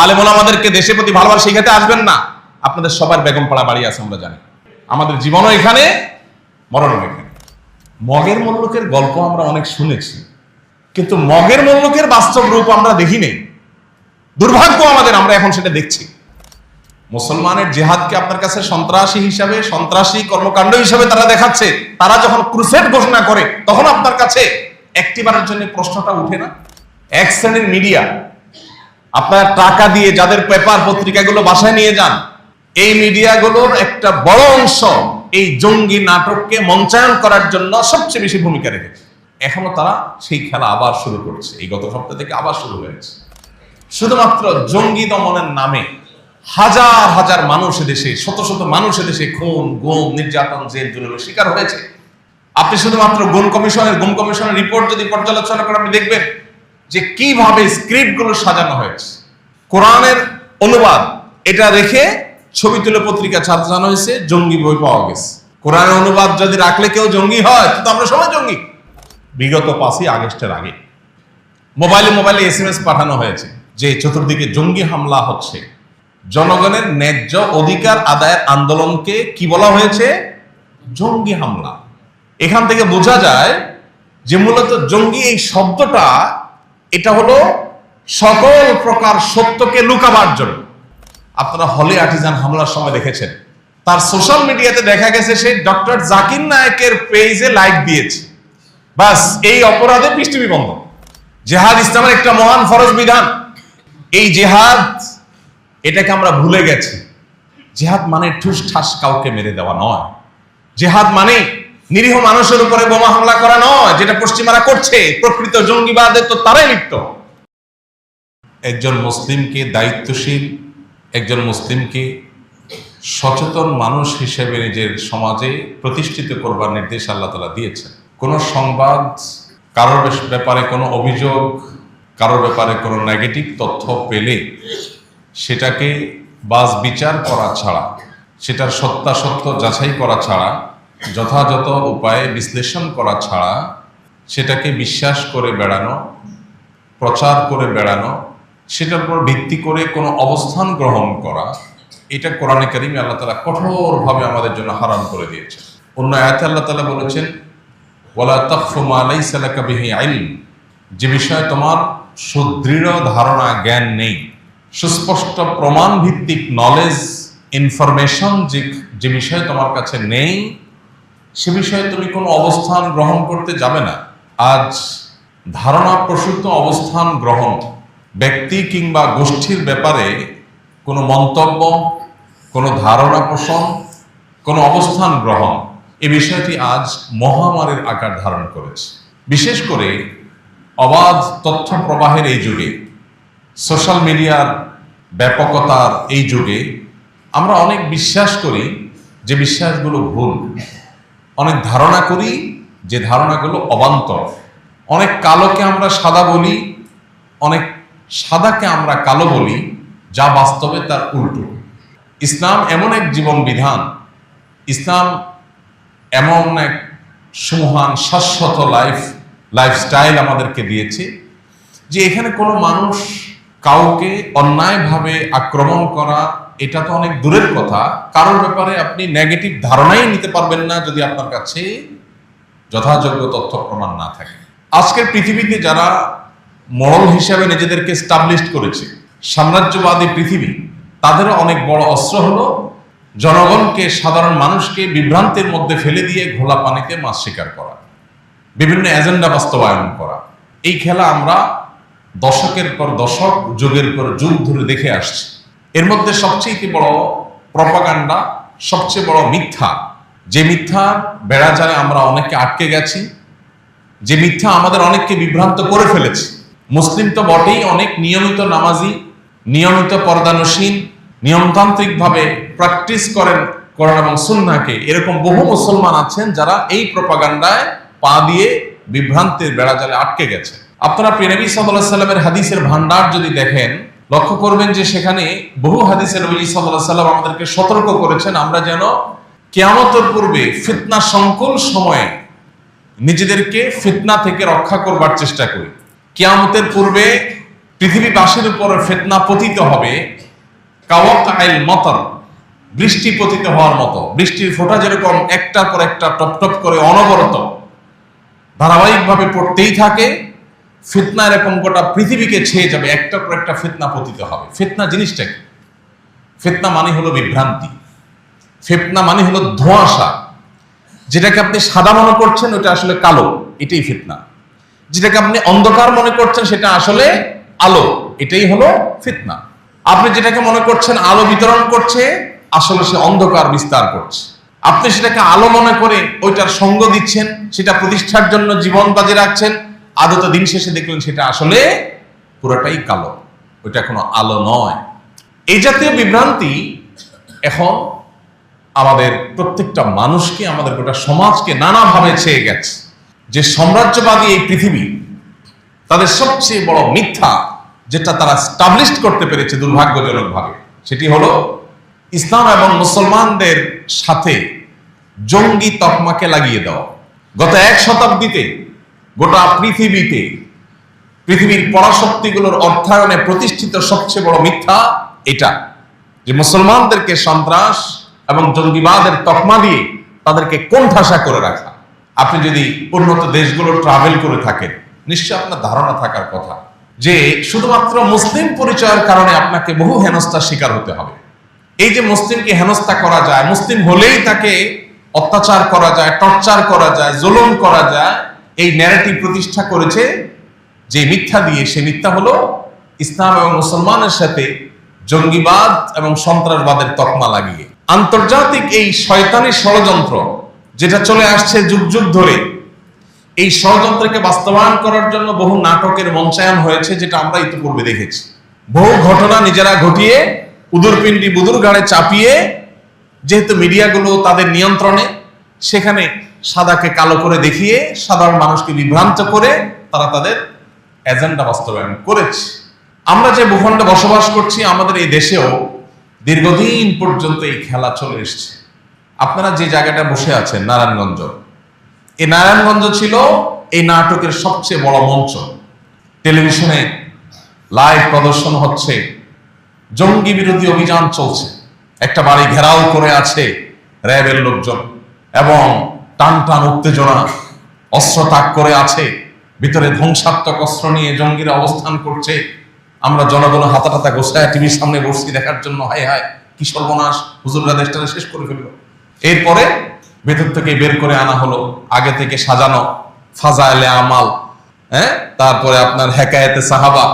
আলেম ওলামাদেরকে দেশের প্রতি ভালোবাসা শিখাতে আসবেন না। আপনাদের সবার বেগমপাড়া বাড়ি আছে, আমরা জানি। আমাদের জীবনও এখানে, মরণও এখানে। মগের মুল্লুকের গল্প আমরা অনেক শুনেছি, কিন্তু মগের মুল্লুকের বাস্তব রূপ আমরা দেখি নেই। দুর্ভাগ্য আমাদের, আমরা এখন সেটা দেখছি। মুসলমানের জিহাদকে আপনার কাছে সন্ত্রাসী হিসাবে, সন্ত্রাসী কর্মকাণ্ড হিসাবে তারা দেখাচ্ছে। তারা যখন ক্রুসেড ঘোষণা করে তখন আপনার কাছে একটিবারের জন্য প্রশ্নটা উঠে না? এক শ্রেণীর মিডিয়া, আপনার টাকা দিয়ে যাদের পেপার পত্রিকাগুলো বাসায় নিয়ে যান, এই মিডিয়াগুলোর একটা বড় অংশ এই জঙ্গি নাটককে মঞ্চায়ন করার জন্য সবচেয়ে বেশি ভূমিকা রেখেছে। এখনো তারা সেই খেলা আবার শুরু করছে, এই গত সপ্তাহ থেকে আবার শুরু হয়েছে। শুধুমাত্র জঙ্গি দমনের নামে হাজার হাজার মানুষ দেশে, শত শত মানুষ দেশে খুন, গুম, নির্যাতন, জেল জুলুমের শিকার হয়েছে। আপনি শুধুমাত্র গুম কমিশনের রিপোর্ট যদি পর্যালোচনা করেন, আপনি দেখবেন যে কিভাবে স্ক্রিপ্ট গুলো সাজানো হয়েছে। কোরআনের অনুবাদ এটা রেখে ছবি তুলে পত্রিকা ছাপানো হয়েছে, জঙ্গি বই পাওয়া গেছে। কোরআনের অনুবাদ যদি রাখলে কেউ জঙ্গি হয়, তো আমরা সবাই জঙ্গি। বিগত 5ই আগস্টের আগে মোবাইলে SMS পাঠানো হয়েছে যে চতুর্দিকে জঙ্গি হামলা হচ্ছে। জনগণের ন্যায্য অধিকার আদায়ের আন্দোলনকে কি বলা হয়েছে? জঙ্গি হামলা। এখান থেকে বোঝা যায় যে মূলত জঙ্গি এই শব্দটা, এটা হলো সকল প্রকার সত্যকে লুকাবার জন্য। আপনারা হলে আর্টিজান হামলার সময় দেখেছেন, তার সোশ্যাল মিডিয়াতে দেখা গেছে সে ডক্টর জাকির নায়েকের পেজে লাইক দিয়েছে, বাস এই অপরাধে পৃষ্ঠবী বন্ধ। জেহাদ ইসলামের একটা মহান ফরজ বিধান। এই জেহাদ, এটাকে আমরা ভুলে গেছি। জেহাদ মানে ঠুস ঠাস কাউকে মেরে দেওয়া নয়। জেহাদ মানে নিরীহ মানুষের উপরে বোমা হামলা করা নয়, যেটা পশ্চিমারা করছে। প্রকৃত জঙ্গিবাদে তো তারাই লিপ্ত। একজন মুসলিমকে দায়িত্বশীল, একজন মুসলিমকে সচেতন মানুষ হিসেবে নিজের সমাজে প্রতিষ্ঠিত করবার নির্দেশ আল্লাহ তাআলা দিয়েছেন। কোনো সংবাদ, কারোর ব্যাপারে কোনো অভিযোগ, কারোর ব্যাপারে কোনো নেগেটিভ তথ্য পেলে সেটাকে বাজ বিচার করা ছাড়া, সেটার সত্যাসত্য যাচাই করা ছাড়া, যথাযথ উপায়ে বিশ্লেষণ করা ছাড়া সেটাকে বিশ্বাস করে বেড়ানো, প্রচার করে বেড়ানো, সেটার উপর ভিত্তি করে কোনো অবস্থান গ্রহণ করা, এটা কোরআনে কারিমে আল্লাহ তাআলা কঠোরভাবে আমাদের জন্য হারাম করে দিয়েছেন। অন্য আয়াতে আল্লাহ তাআলা বলেছেন, ওয়ালা তাকফু মা লাইসা লাকা বিহি ইলম, যে বিষয়ে তোমার সুদৃঢ় ধারণা, জ্ঞান নেই, সুস্পষ্ট প্রমাণ ভিত্তিক নলেজ, ইনফরমেশন যে বিষয়ে তোমার কাছে নেই, সে বিষয়ে তুমি কোনো অবস্থান গ্রহণ করতে যাবে না। আজ ধারণা প্রসূত অবস্থান গ্রহণ, ব্যক্তি কিংবা গোষ্ঠীর ব্যাপারে কোনো মন্তব্য, কোনো ধারণা পোষণ, কোনো অবস্থান গ্রহণ, এই বিষয়টি আজ মহামারীর আকার ধারণ করেছে। বিশেষ করে অবাধ তথ্য প্রবাহের এই যুগে, সোশ্যাল মিডিয়ার ব্যাপকতার এই যুগে আমরা অনেক বিশ্বাস করি যে বিশ্বাসগুলো ভুল, অনেক ধারণা করি যে ধারণাগুলো অবান্তর, অনেক কালোকে আমরা সাদা বলি, অনেক সাদাকে আমরা কালো বলি, যা বাস্তবে তার উল্টো। ইসলাম এমন এক জীবন বিধান, ইসলাম এমন এক সুমহান শাশ্বত লাইফস্টাইল আমাদেরকে দিয়েছে যে এখানে কোনো মানুষ কাউকে অন্যায়ভাবে আক্রমণ করা, এটা তো অনেক দূরের কথা। কারোর ব্যাপারে আপনি নেগেটিভ ধারণাই নিতে পারবেন না যদি আপনার কাছে যথাযোগ্য তথ্য প্রমাণ না থাকে। আজকের পৃথিবীতে যারা মরল হিসাবে নিজেদেরকে স্টাবলিশড করেছে, সাম্রাজ্যবাদী পৃথিবী, তাদেরও অনেক বড় অস্ত্র হলো জনগণকে, সাধারণ মানুষকে বিভ্রান্তির মধ্যে ফেলে দিয়ে ঘোলা পানিতে মাছ শিকার করা, বিভিন্ন এজেন্ডা বাস্তবায়ন করা। এই খেলা আমরা দশকের পর দশক, যুগের পর যুগ ধরে দেখে আসছি। এর মধ্যে সবচেয়ে বড় প্রপাগান্ডা, সবচেয়ে বড় মিথ্যা, যে মিথ্যা বেড়াজালে আমরা অনেককে আটকে গেছি, যে মিথ্যা আমাদের অনেককে বিভ্রান্ত করে ফেলেছে। মুসলিম তো বটেই, অনেক নিয়মিত নামাজি, নিয়মিত পর্দানসীন, নিয়মতান্ত্রিকভাবে প্র্যাকটিস করেন কোরআন এবং সুন্নাহকে, এরকম বহু মুসলমান আছেন যারা এই প্রপাগান্ডায় পা দিয়ে বিভ্রান্তির বেড়াজালে আটকে গেছে। আপনারা প্রিয় নবী সাল্লাল্লাহু আলাইহি সাল্লামের হাদিসের ভান্ডার যদি দেখেন, লক্ষ্য করবেন যে সেখানে বহু হাদিসে নবী সাল্লাল্লাহু আলাইহি সাল্লাম আমাদেরকে সতর্ক করেছেন আমরা যেন কিয়ামতের পূর্বে ফিতনা সংকুল সময়ে নিজেদেরকে ফিতনা থেকে রক্ষা করবার চেষ্টা করি। কিয়ামতের পূর্বে পৃথিবীবাসীর উপর ফিতনা পতিত হবে কাওয়াকাইল মতর, বৃষ্টি পতিত হওয়ার মতো। বৃষ্টির ফোঁটা যেরকম একটার পর একটা টপ টপ করে অনবরত ধারাবাহিকভাবে পড়তেই থাকে, ফিতনা এরকম গোটা পৃথিবীকে ছেয়ে যাবে, একটার পর একটা ফিতনা পতিত হবে। ফিতনা জিনিসটা কি? ফিতনা মানে হলো বিভ্রান্তি, ফিতনা মানে হলো ধোঁয়াশা। যেটাকে আপনি সাদা মনে করছেন ওটা আসলে কালো, এটাই ফিতনা। যেটাকে আপনি অন্ধকার মনে করছেন সেটা আসলে আলো, এটাই হলো ফিতনা। আপনি যেটাকে মনে করছেন আলো বিতরণ করছে, আসলে সে অন্ধকার বিস্তার করছে। আপনি সেটাকে আলো মনে করে ওইটার সঙ্গ দিচ্ছেন, সেটা প্রতিষ্ঠার জন্য জীবন বাজি রাখছেন, আদত দিন শেষে দেখলেন সেটা আসলে পুরোটাই কালো, ওইটা কোনো আলো নয়। এই জাতীয় বিভ্রান্তি এখন আমাদের প্রত্যেকটা মানুষকে, আমাদের গোটা সমাজকে নানাভাবে ছেয়ে গেছে। যে সাম্রাজ্যবাদী এই পৃথিবী, তাদের সবচেয়ে বড় মিথ্যা যেটা তারা স্টাবলিশ করতে পেরেছে দুর্ভাগ্যজনকভাবে, সেটি হলো ইসলাম এবং মুসলমানদের সাথে জঙ্গি তকমাকে লাগিয়ে দেওয়া। গত 1 শতাব্দীতে গোটা পৃথিবীতে পৃথিবীর পরাশক্তিগুলোর অর্থায়নে প্রতিষ্ঠিত সবচেয়ে বড় মিথ্যা এটা, যে মুসলমানদেরকে সন্ত্রাস এবং জঙ্গিবাদের তকমা দিয়ে তাদেরকে কোণঠাসা করে রাখা। আপনি যদি উন্নত দেশগুলো ট্রাভেল করে থাকেন, নিশ্চয় আপনার ধারণা থাকার কথা যে শুধুমাত্র মুসলিম পরিচয়ের কারণে আপনাকে বহু হেনস্থার শিকার হতে হবে। এই যে মুসলিমকে হেনস্থা করা যায়, মুসলিম হলেই তাকে অত্যাচার করা যায়, টর্চার করা যায়, জুলুম করা যায়, এই ন্যারেটিভ প্রতিষ্ঠা করেছে যে মিথ্যা দিয়ে। সে মিথ্যা হলো ইসলাম এবং মুসলমানের সাথে জঙ্গিবাদ এবং সন্ত্রাসবাদের তকমা লাগিয়ে। আন্তর্জাতিক এই শয়তানি ষড়যন্ত্র যেটা চলে আসছে যুগ যুগ ধরে, এই ষড়যন্ত্রকে বাস্তবায়ন করার জন্য বহু নাটকের মঞ্চায়ন হয়েছে, যেটা আমরা ইতিপূর্বে দেখেছি। বহু ঘটনা নিজেরা ঘটিয়ে উদুরপিণ্ডি বুদুর গাড়ে চাপিয়ে, যেহেতু মিডিয়াগুলো তাদের নিয়ন্ত্রণে, সেখানে সাদাকে কালো করে দেখিয়ে সাধারণ মানুষকে বিভ্রান্ত করে তারা তাদের এজেন্ডা বাস্তবায়ন করেছে। আমরা যে ভূখণ্ডে বসবাস করছি, আমাদের এই দেশেও দীর্ঘদিন পর্যন্ত এই খেলা চলে এসছে। আপনারা যে জায়গাটা বসে আছেন নারায়ণগঞ্জ, এই নারায়ণগঞ্জ ছিল এই নাটকের সবচেয়ে বড় মঞ্চ। টেলিভিশনে লাইভ প্রদর্শন হচ্ছে, জঙ্গি বিরোধী অভিযান চলছে, একটা বাড়ি ঘেরাও করে আছে র্যাবের লোকজন এবং টান টান উত্তেজনা, অস্ত্র তাক করে আছে, ভিতরে ধ্বংসাত্মক অস্ত্র নিয়ে জঙ্গিরা অবস্থান করছে। আমরা জনগণ হাতা টাতা গোছায় টিভির সামনে বসছি দেখার জন্য, হায় হায় কি সর্বনাশ, হুজুররা দেশটাকে শেষ করে ফেললো। এরপরে ভেতর থেকে বের করে আনা হলো আগে থেকে সাজানো ফাজাইলে আমাল, তারপরে আপনার হেকায়েতে সাহাবা,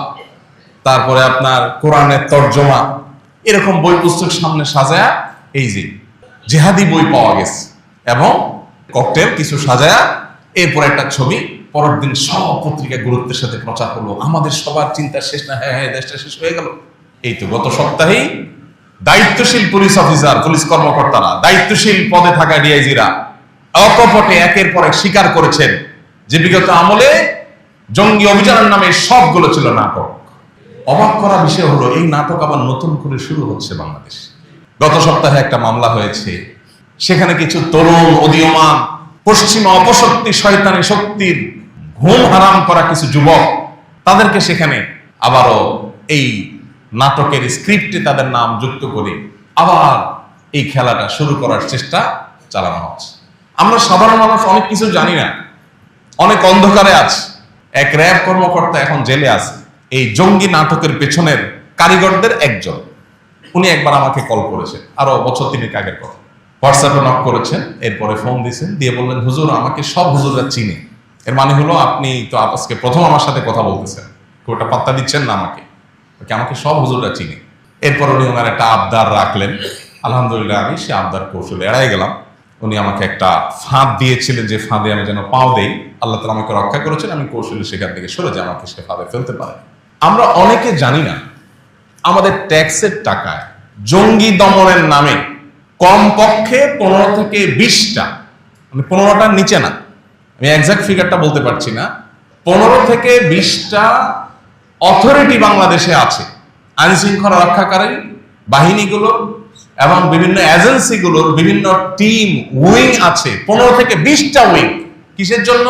তারপরে আপনার কোরআনের তর্জমা, এরকম বই পুস্তক সামনে সাজায়া, এই যে জেহাদি বই পাওয়া গেছে এবং ককটেল কিছু সাজায়া, এরপর একটা ছবি, পরের দিন সব পত্রিকা গুরুত্বের সাথে প্রচার হলো। আমাদের সবার চিন্তা শেষ না, হ্যাঁ হ্যাঁ দেশটা শেষ হয়ে গেল। এই তো গত সপ্তাহেই দায়িত্বশীল পুলিশ অফিসার, পুলিশ কর্মকর্তারা, দায়িত্বশীল পদে থাকা ডিআইজিরা অকপটে একের পর এক স্বীকার করেছেন যে বিগত আমলে জঙ্গি অভিযানের নামে সবগুলো ছিল নাটক। অবাক করা বিষয় হলো এই নাটক আবার নতুন করে শুরু হচ্ছে বাংলাদেশ। গত সপ্তাহে একটা মামলা হয়েছে, সেখানে কিছু তরুণ উদীয়মান পশ্চিমা অপশক্তি শয়তানি শক্তির ঘুম হারাম করা কিছু যুবক, তাদেরকে সেখানে আবারও এই নাটকের স্ক্রিপ্টে তাদের নাম যুক্ত করে আবার এই খেলাটা শুরু করার চেষ্টা চালানো হচ্ছে। আমরা সাধারণ মানুষ অনেক কিছু জানি না, অনেক অন্ধকারে আছে। এক র্যাব কর্মকর্তা এখন জেলে আছে, এই জঙ্গি নাটকের পেছনের কারিগরদের একজন। উনি একবার আমাকে কল করেছেন, আরো বছর 3 আগের কথা। হোয়াটসঅ্যাপে নক করেছেন, এরপরে ফোন দিয়েছেন, দিয়ে বললেন হুজুর আমাকে সব হুজুররা চিনে। এর মানে হলো আপনি তো আজকে প্রথম আমার সাথে কথা বলতেছেন, ওটা পাত্তা দিচ্ছেন না আমাকে সব হুজুররা চিনে। এরপর উনি ওনার একটা আবদার রাখলেন, আলহামদুলিল্লাহ আমি সে আবদার কৌশলে এড়াই গেলাম। উনি আমাকে একটা ফাঁদ দিয়েছিলেন, যে ফাঁদে আমি যেন পাও দেই, আল্লাহ তাআলা আমাকে রক্ষা করেছেন, আমি কৌশলে সেখান থেকে সরে যাই, আমাকে সে ফাঁদে ফেলতে পারে। আমরা অনেকে জানি না আমাদের ট্যাক্সের টাকায় জঙ্গি দমনের নামে কমপক্ষে 15 থেকে 20টা, মানে 15টার নিচে না, আমি এক্সাক্ট ফিগারটা বলতে পারছি না, 15 থেকে 20টা অথরিটি বাংলাদেশে আছে। আইন শৃঙ্খলা রক্ষাকারী বাহিনীগুলো এবং বিভিন্ন এজেন্সিগুলোর বিভিন্ন টিম উইং আছে, 15 থেকে 20টা উইং। কিসের জন্য?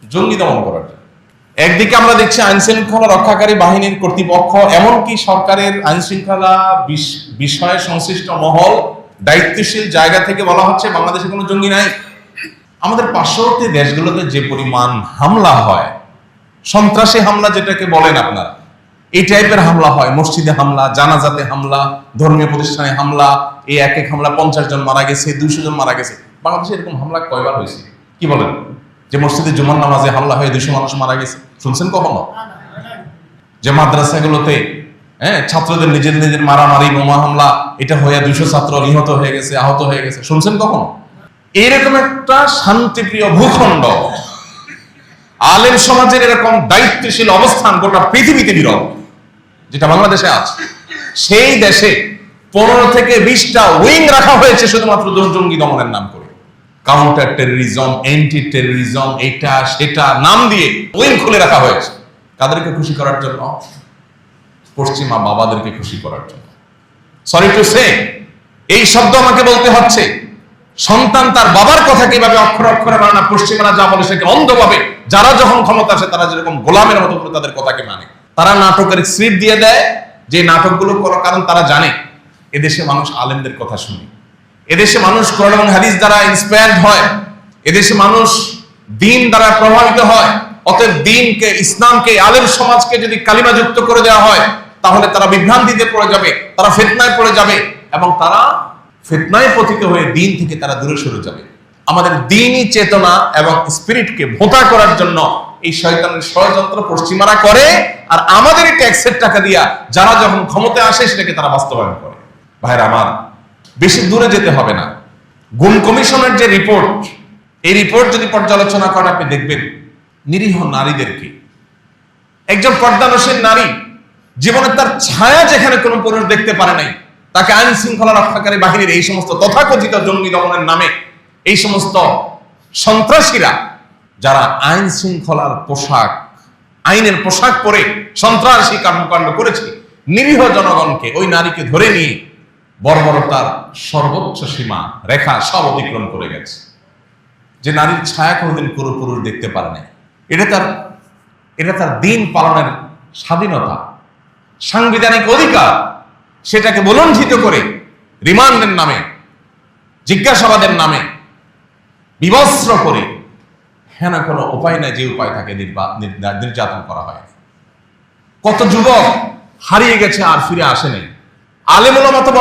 জঙ্গি দমন করার জন্য। একদিকে আমরা দেখছি আইন শৃঙ্খলা রক্ষাকারী বাহিনীর কর্তৃপক্ষ, এমনকি সরকারের আইন শৃঙ্খলা বিষয়ে সংশ্লিষ্ট মহল, দায়িত্বশীল জায়গা থেকে বলা হচ্ছে বাংলাদেশে কোনো জঙ্গি নাই। আমাদের পার্শ্ববর্তী দেশগুলোতে যে পরিমাণ হামলা হয়, সন্ত্রাসী হামলা যেটাকে বলেন আপনারা, এই টাইপের হামলা হয়, মসজিদে হামলা, জানাজাতে হামলা, ধর্মীয় প্রতিষ্ঠানে হামলা, এই এক এক হামলা 50 জন মারা গেছে, 200 জন মারা গেছে। বাংলাদেশে এরকম হামলা কয়বার হয়েছে কি বলেন? যে মসজিদে জুমার নামাজে হামলা হয়ে 200 মানুষ মারা গেছে, শুনছেন কখনো? যে মাদ্রাসাগুলোতে ছাত্রদের নিজের নিজের মারামারি, বোমা হামলা, এটা হয়ে 200 ছাত্র নিহত হয়ে গেছে, আহত হয়ে গেছে, শুনছেন কখনো? এরকম একটা শান্তিপ্রিয় ভূখণ্ড, আলেম সমাজের এরকম দায়িত্বশীল অবস্থান গোটা পৃথিবীতে বিরল, যেটা বাংলাদেশে আছে। সেই দেশে 15 থেকে 20টা উইং রাখা হয়েছে শুধুমাত্র জঙ্গি দমনের নাম করে। কাউন্টার টেররিজম, অ্যান্টি টেররিজম, এটা সেটা নাম দিয়ে উইং খুলে রাখা হয়েছে। কাদেরকে খুশি করার জন্য? পশ্চিমা বাবাদেরকে খুশি করার জন্য। সরি টু সে, এই শব্দ আমাকে বলতে হচ্ছে। সন্তান তার বাবার কথা কিভাবে অক্ষরে অক্ষরে মানে না, পশ্চিমারা যা বলে সেকে অন্ধভাবে, যারা যখন ক্ষমতা আসে তারা যেরকম গোলামের মতো করে তাদের কথাকে মানে। তারা নাটকের স্ক্রিপ্ট দিয়ে দেয়, যে নাটকগুলো করার কারণ তারা জানে এদেশে মানুষ আলেমদের কথা শুনে, এদেশে মানুষ কোরআন এবং হাদিস দ্বারা ইন্সপায়ার্ড হয়, এদেশে মানুষ দ্বীন দ্বারা প্রভাবিত হয়। অতএব দ্বীনকে, ইসলামকে, আলেম সমাজকে যদি কালিমা যুক্ত করে দেওয়া হয়, তাহলে তারা বিভ্রান্তিতে পড়ে যাবে, তারা ফিতনায় পড়ে যাবে, এবং তারা ফিতনায় পতিত হয়ে দ্বীন থেকে তারা দূরে সরে যাবে। আমাদের দ্বীনি চেতনা এবং স্পিরিটকে ভোঁতা করার জন্য এই শয়তানের ষড়যন্ত্র পশ্চিমারা করে, আর আমাদের ট্যাক্সের টাকা দিয়া যারা যখন ক্ষমতায় আসে সেটাকে তারা বাস্তবায়ন করে। ভাইরা আমার, বেশি দূরে যেতে হবে না। গুম কমিশনের যে রিপোর্ট, এই রিপোর্ট যদি পর্যালোচনা করেন আপনি দেখবেন নিরীহ নারীদেরকে, একজন পর্দানশীল নারী জীবনে তার ছায়া যেখানে কোনো পুরুষ দেখতে পারে নাই, তাকে আইন শৃঙ্খলা রক্ষাকারী বাহিনীর এই সমস্ত তথাকথিত জঙ্গি দমনের নামে এই সমস্ত সন্ত্রাসীরা, যারা আইন শৃঙ্খলার পোশাক, আইনের পোশাক পরে সন্ত্রাসী কর্মকাণ্ড করেছে, নিরীহ জনগণকে, ওই নারীকে ধরে নিয়ে বর্বরতার সর্বোচ্চ সীমা রেখা সব অতিক্রম করে গেছে। যে নারীর ছায়া কোনোদিন কোনো পুরুষ দেখতে পারে না, এটা তার দিন পালনের স্বাধীনতা, সাংবিধানিক অধিকার, সেটাকে বলণ্ঠিত করে রিমান্ডের নামে, জিজ্ঞাসাবাদের নামে বিবস্ত্র করে, হ্যাঁ না কোনো উপায় নাই, যে উপায় থাকে নির্যাতন করা হয়। কত যুবক হারিয়ে গেছে আর ফিরে আসেনি। আলেম ওলামা তো